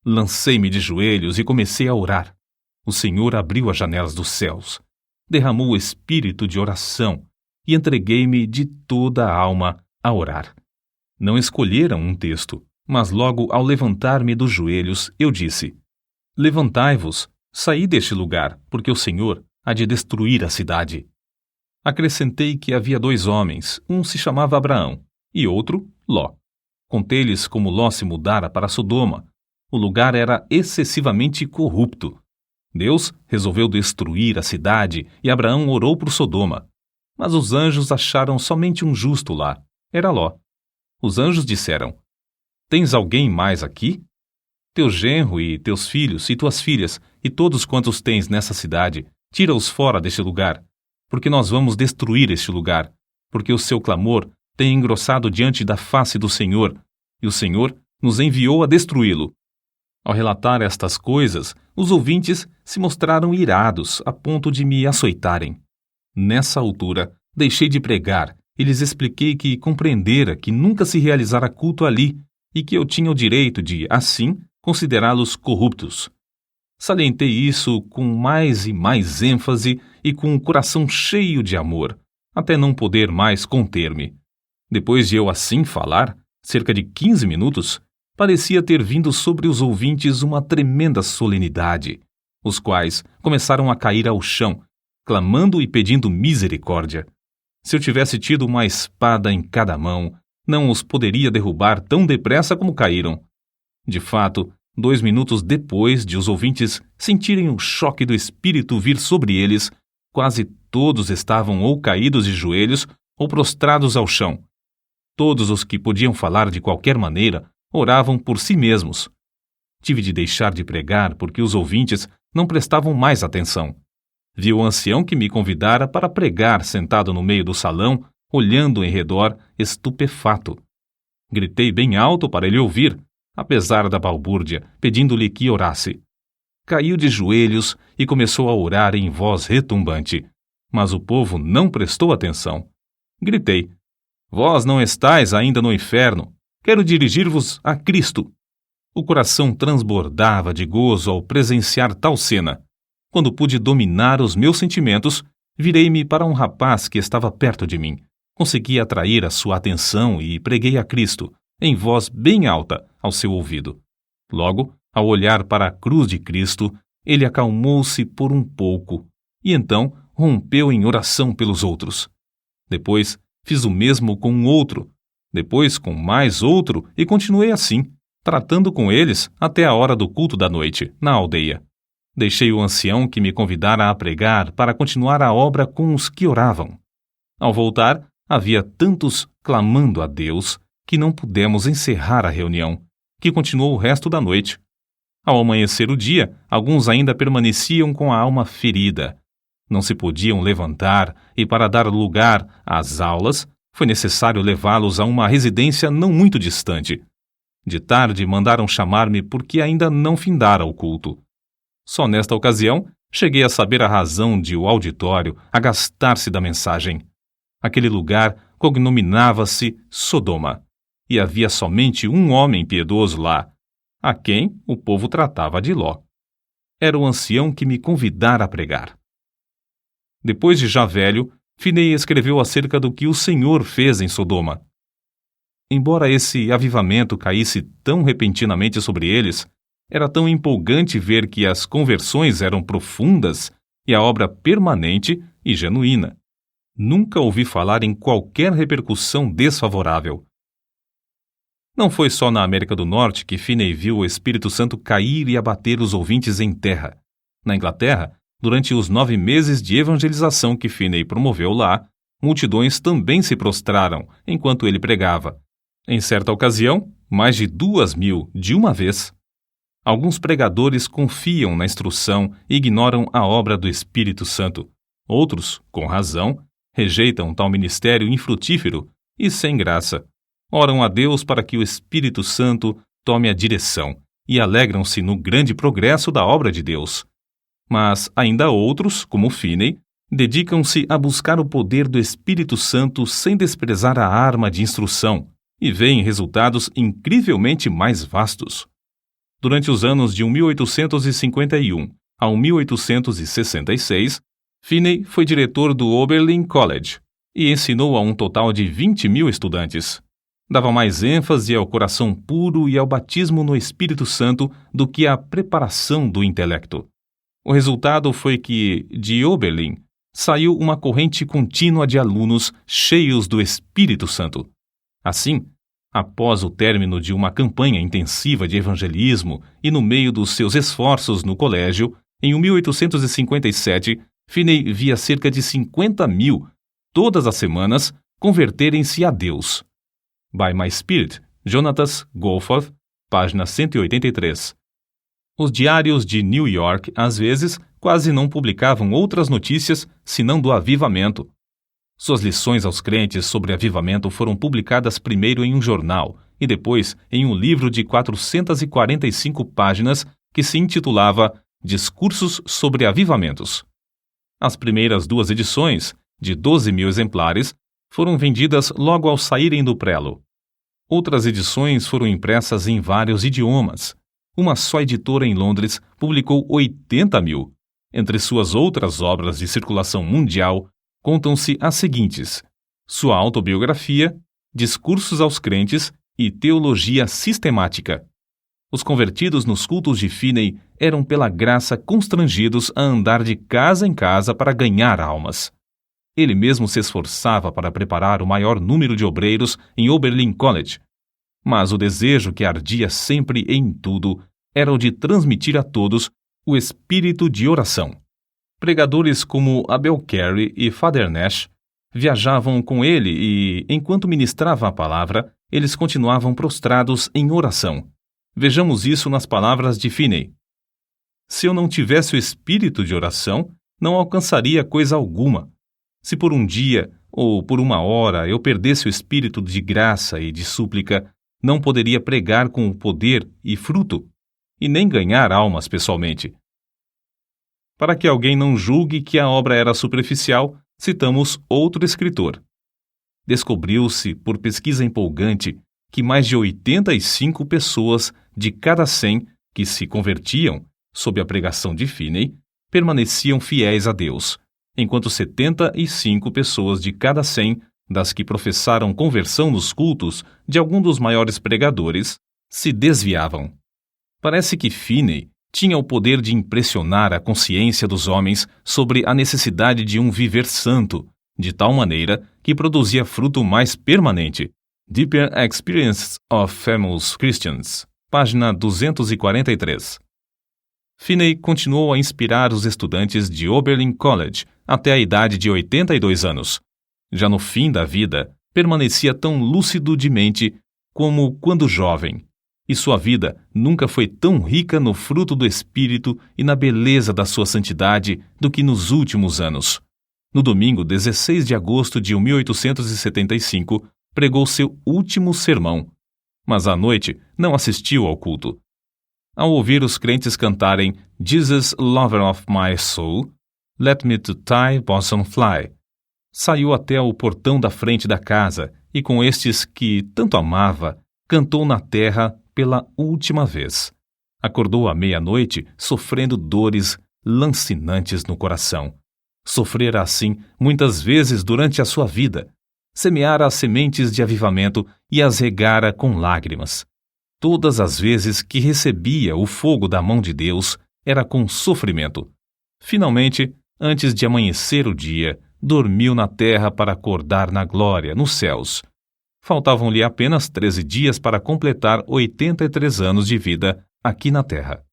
Lancei-me de joelhos e comecei a orar. O Senhor abriu as janelas dos céus, derramou o espírito de oração e entreguei-me de toda a alma a orar. Não escolheram um texto, mas logo ao levantar-me dos joelhos, eu disse: Levantai-vos, saí deste lugar, porque o Senhor há de destruir a cidade. Acrescentei que havia 2 homens, um se chamava Abraão e outro Ló. Contei-lhes como Ló se mudara para Sodoma. O lugar era excessivamente corrupto. Deus resolveu destruir a cidade e Abraão orou por Sodoma. Mas os anjos acharam somente um justo lá. Era Ló. Os anjos disseram: Tens alguém mais aqui? Teu genro e teus filhos e tuas filhas e todos quantos tens nessa cidade, tira-os fora deste lugar, porque nós vamos destruir este lugar, porque o seu clamor tem engrossado diante da face do Senhor, e o Senhor nos enviou a destruí-lo. Ao relatar estas coisas, os ouvintes se mostraram irados a ponto de me açoitarem. Nessa altura, deixei de pregar e lhes expliquei que compreendera que nunca se realizara culto ali e que eu tinha o direito de, assim, considerá-los corruptos. Salientei isso com mais e mais ênfase e com um coração cheio de amor, até não poder mais conter-me. Depois de eu assim falar, cerca de 15 minutos, parecia ter vindo sobre os ouvintes uma tremenda solenidade, os quais começaram a cair ao chão, clamando e pedindo misericórdia. Se eu tivesse tido uma espada em cada mão, não os poderia derrubar tão depressa como caíram. De fato, 2 minutos depois de os ouvintes sentirem o choque do espírito vir sobre eles, quase todos estavam ou caídos de joelhos ou prostrados ao chão. Todos os que podiam falar de qualquer maneira oravam por si mesmos. Tive de deixar de pregar porque os ouvintes não prestavam mais atenção. Vi o ancião que me convidara para pregar sentado no meio do salão, olhando em redor, estupefato. Gritei bem alto para ele ouvir, apesar da balbúrdia, pedindo-lhe que orasse. Caiu de joelhos e começou a orar em voz retumbante, mas o povo não prestou atenção. Gritei: Vós não estáis ainda no inferno. Quero dirigir-vos a Cristo. O coração transbordava de gozo ao presenciar tal cena. Quando pude dominar os meus sentimentos, virei-me para um rapaz que estava perto de mim. Consegui atrair a sua atenção e preguei a Cristo, em voz bem alta, ao seu ouvido. Logo, ao olhar para a cruz de Cristo, ele acalmou-se por um pouco e então rompeu em oração pelos outros. Depois, fiz o mesmo com um outro, depois com mais outro e continuei assim, tratando com eles até a hora do culto da noite, na aldeia. Deixei o ancião que me convidara a pregar para continuar a obra com os que oravam. Ao voltar, havia tantos clamando a Deus que não pudemos encerrar a reunião, que continuou o resto da noite. Ao amanhecer o dia, alguns ainda permaneciam com a alma ferida. Não se podiam levantar e, para dar lugar às aulas, foi necessário levá-los a uma residência não muito distante. De tarde mandaram chamar-me porque ainda não findara o culto. Só nesta ocasião cheguei a saber a razão de o auditório agastar-se da mensagem. Aquele lugar cognominava-se Sodoma, e havia somente um homem piedoso lá, a quem o povo tratava de Ló. Era o ancião que me convidara a pregar. Depois de já velho, Finney escreveu acerca do que o Senhor fez em Sodoma. Embora esse avivamento caísse tão repentinamente sobre eles, era tão empolgante ver que as conversões eram profundas e a obra permanente e genuína. Nunca ouvi falar em qualquer repercussão desfavorável. Não foi só na América do Norte que Finney viu o Espírito Santo cair e abater os ouvintes em terra. Na Inglaterra, durante os 9 meses de evangelização que Finney promoveu lá, multidões também se prostraram enquanto ele pregava. Em certa ocasião, mais de 2.000 de uma vez. Alguns pregadores confiam na instrução e ignoram a obra do Espírito Santo. Outros, com razão, rejeitam tal ministério infrutífero e sem graça. Oram a Deus para que o Espírito Santo tome a direção e alegram-se no grande progresso da obra de Deus. Mas ainda outros, como Finney, dedicam-se a buscar o poder do Espírito Santo sem desprezar a arma de instrução e veem resultados incrivelmente mais vastos. Durante os anos de 1851 a 1866, Finney foi diretor do Oberlin College e ensinou a um total de 20.000 estudantes. Dava mais ênfase ao coração puro e ao batismo no Espírito Santo do que à preparação do intelecto. O resultado foi que, de Oberlin, saiu uma corrente contínua de alunos cheios do Espírito Santo. Assim, após o término de uma campanha intensiva de evangelismo e no meio dos seus esforços no colégio, em 1857, Finney via cerca de 50.000, todas as semanas, converterem-se a Deus. By My Spirit, Jonathan Goforth, página 183. Os diários de New York, às vezes, quase não publicavam outras notícias senão do avivamento. Suas lições aos crentes sobre avivamento foram publicadas primeiro em um jornal e depois em um livro de 445 páginas que se intitulava Discursos sobre Avivamentos. As primeiras 2 edições, de 12.000 exemplares, foram vendidas logo ao saírem do prelo. Outras edições foram impressas em vários idiomas. Uma só editora em Londres publicou 80.000. Entre suas outras obras de circulação mundial, contam-se as seguintes: sua autobiografia, Discursos aos Crentes e Teologia Sistemática. Os convertidos nos cultos de Finney eram pela graça constrangidos a andar de casa em casa para ganhar almas. Ele mesmo se esforçava para preparar o maior número de obreiros em Oberlin College. Mas o desejo que ardia sempre em tudo era o de transmitir a todos o espírito de oração. Pregadores como Abel Carey e Father Nash viajavam com ele e, enquanto ministrava a palavra, eles continuavam prostrados em oração. Vejamos isso nas palavras de Finney. Se eu não tivesse o espírito de oração, não alcançaria coisa alguma. Se por um dia ou por uma hora eu perdesse o espírito de graça e de súplica, não poderia pregar com poder e fruto, e nem ganhar almas pessoalmente. Para que alguém não julgue que a obra era superficial, citamos outro escritor. Descobriu-se, por pesquisa empolgante, que mais de 85 pessoas de cada 100 que se convertiam sob a pregação de Finney permaneciam fiéis a Deus, enquanto 75 pessoas de cada 100 das que professaram conversão nos cultos de algum dos maiores pregadores se desviavam. Parece que Finney tinha o poder de impressionar a consciência dos homens sobre a necessidade de um viver santo, de tal maneira que produzia fruto mais permanente. Deeper Experiences of Famous Christians, página 243. Finney continuou a inspirar os estudantes de Oberlin College até a idade de 82 anos. Já no fim da vida, permanecia tão lúcido de mente como quando jovem, e sua vida nunca foi tão rica no fruto do Espírito e na beleza da sua santidade do que nos últimos anos. No domingo 16 de agosto de 1875, pregou seu último sermão, mas à noite não assistiu ao culto. Ao ouvir os crentes cantarem Jesus, Lover of My Soul, Let Me to Thy Bosom Fly, saiu até o portão da frente da casa e com estes que tanto amava, cantou na terra pela última vez. Acordou à meia-noite sofrendo dores lancinantes no coração. Sofrera assim muitas vezes durante a sua vida. Semeara as sementes de avivamento e as regara com lágrimas. Todas as vezes que recebia o fogo da mão de Deus, era com sofrimento. Finalmente, antes de amanhecer o dia, dormiu na terra para acordar na glória, nos céus. Faltavam-lhe apenas 13 dias para completar 83 anos de vida aqui na terra.